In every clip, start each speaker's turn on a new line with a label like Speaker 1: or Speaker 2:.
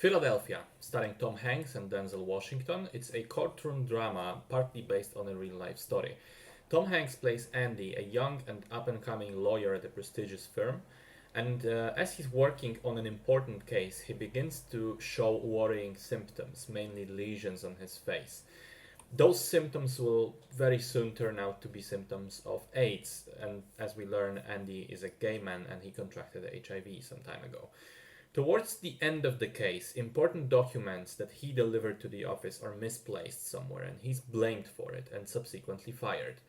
Speaker 1: Philadelphia, starring Tom Hanks and Denzel Washington, it's a courtroom drama partly based on a real life story. Tom Hanks plays Andy, a young and up and coming lawyer at a prestigious firm, and as he's working on an important case, he begins to show worrying symptoms, mainly lesions on his face. Those symptoms will very soon turn out to be symptoms of AIDS, and as we learn, Andy is a gay man and he contracted HIV some time ago. Towards the end of the case, important documents that he delivered to the office are misplaced somewhere, and he's blamed for it and subsequently fired.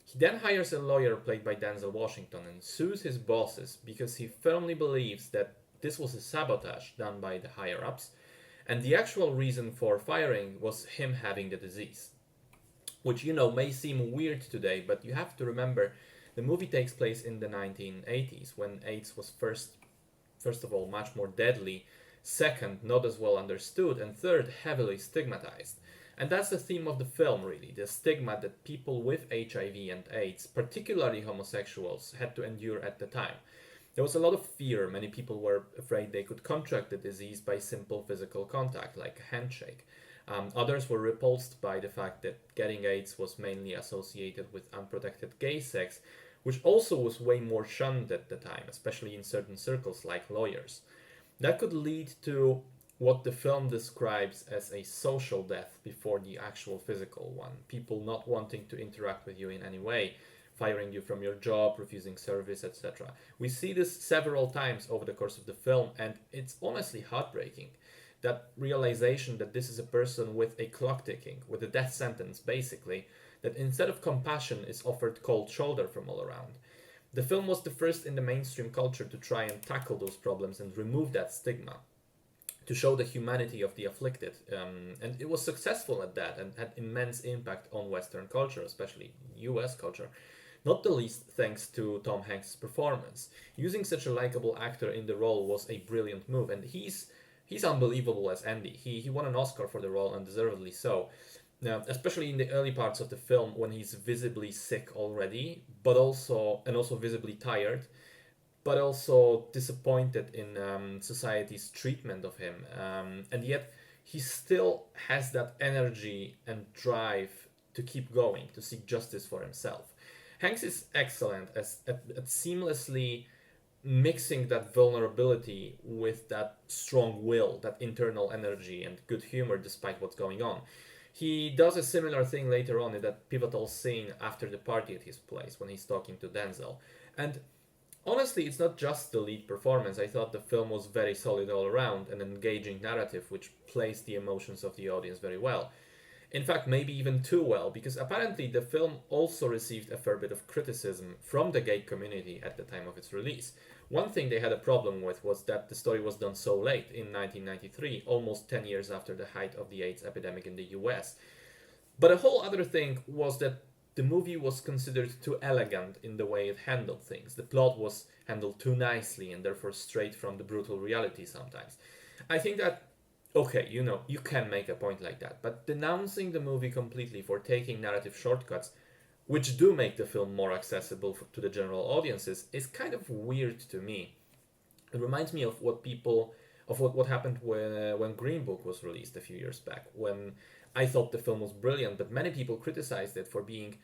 Speaker 1: He then hires a lawyer played by Denzel Washington and sues his bosses because he firmly believes that this was a sabotage done by the higher ups, and the actual reason for firing was him having the disease. Which, may seem weird today, but you have to remember the movie takes place in the 1980s when AIDS was first of all, much more deadly, second, not as well understood, and third, heavily stigmatized. And that's the theme of the film, really, the stigma that people with HIV and AIDS, particularly homosexuals, had to endure at the time. There was a lot of fear. Many people were afraid they could contract the disease by simple physical contact, like a handshake. Others were repulsed by the fact that getting AIDS was mainly associated with unprotected gay sex, which also was way more shunned at the time, especially in certain circles like lawyers. That could lead to what the film describes as a social death before the actual physical one. People not wanting to interact with you in any way, firing you from your job, refusing service, etc. We see this several times over the course of the film, and it's honestly heartbreaking. That realization that this is a person with a clock ticking, with a death sentence basically, that instead of compassion is offered cold shoulder from all around. The film was the first in the mainstream culture to try and tackle those problems and remove that stigma, to show the humanity of the afflicted. And it was successful at that and had immense impact on Western culture, especially US culture. Not the least thanks to Tom Hanks' performance. Using such a likable actor in the role was a brilliant move, and he's unbelievable as Andy. He won an Oscar for the role, and deservedly so. Now, especially in the early parts of the film when he's visibly sick already, but also visibly tired, but also disappointed in society's treatment of him, and yet he still has that energy and drive to keep going, to seek justice for himself. Hanks is excellent at seamlessly mixing that vulnerability with that strong will, that internal energy and good humor despite what's going on. He does a similar thing later on in that pivotal scene after the party at his place when he's talking to Denzel. And honestly, it's not just the lead performance. I thought the film was very solid all around, an engaging narrative which plays the emotions of the audience very well. In fact, maybe even too well, because apparently the film also received a fair bit of criticism from the gay community at the time of its release. One thing they had a problem with was that the story was done so late, in 1993, almost 10 years after the height of the AIDS epidemic in the US. But a whole other thing was that the movie was considered too elegant in the way it handled things. The plot was handled too nicely and therefore straight from the brutal reality sometimes. I think that, okay, you can make a point like that, but denouncing the movie completely for taking narrative shortcuts, which do make the film more accessible to the general audiences, is kind of weird to me. It reminds me of what happened when Green Book was released a few years back, when I thought the film was brilliant, but many people criticized it for being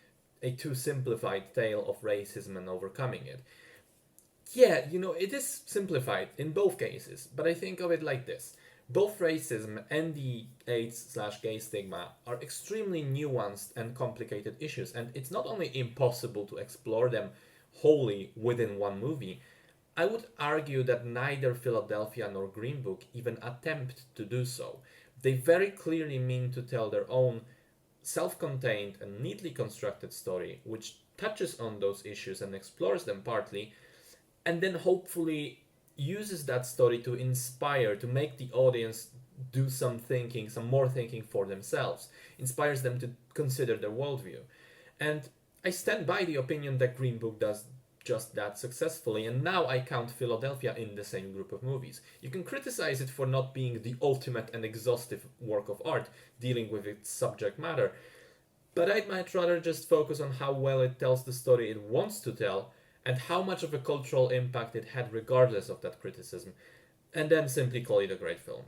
Speaker 1: a too simplified tale of racism and overcoming it. Yeah, it is simplified in both cases, but I think of it like this. Both racism and the AIDS/gay stigma are extremely nuanced and complicated issues, and it's not only impossible to explore them wholly within one movie. I would argue that neither Philadelphia nor Green Book even attempt to do so. They very clearly mean to tell their own self-contained and neatly constructed story, which touches on those issues and explores them partly, and then hopefully uses that story to inspire, to make the audience do some thinking, some more thinking for themselves, inspires them to consider their worldview. And I stand by the opinion that Green Book does just that successfully, and now I count Philadelphia in the same group of movies. You can criticize it for not being the ultimate and exhaustive work of art, dealing with its subject matter, but I might rather just focus on how well it tells the story it wants to tell, and how much of a cultural impact it had regardless of that criticism, and then simply call it a great film.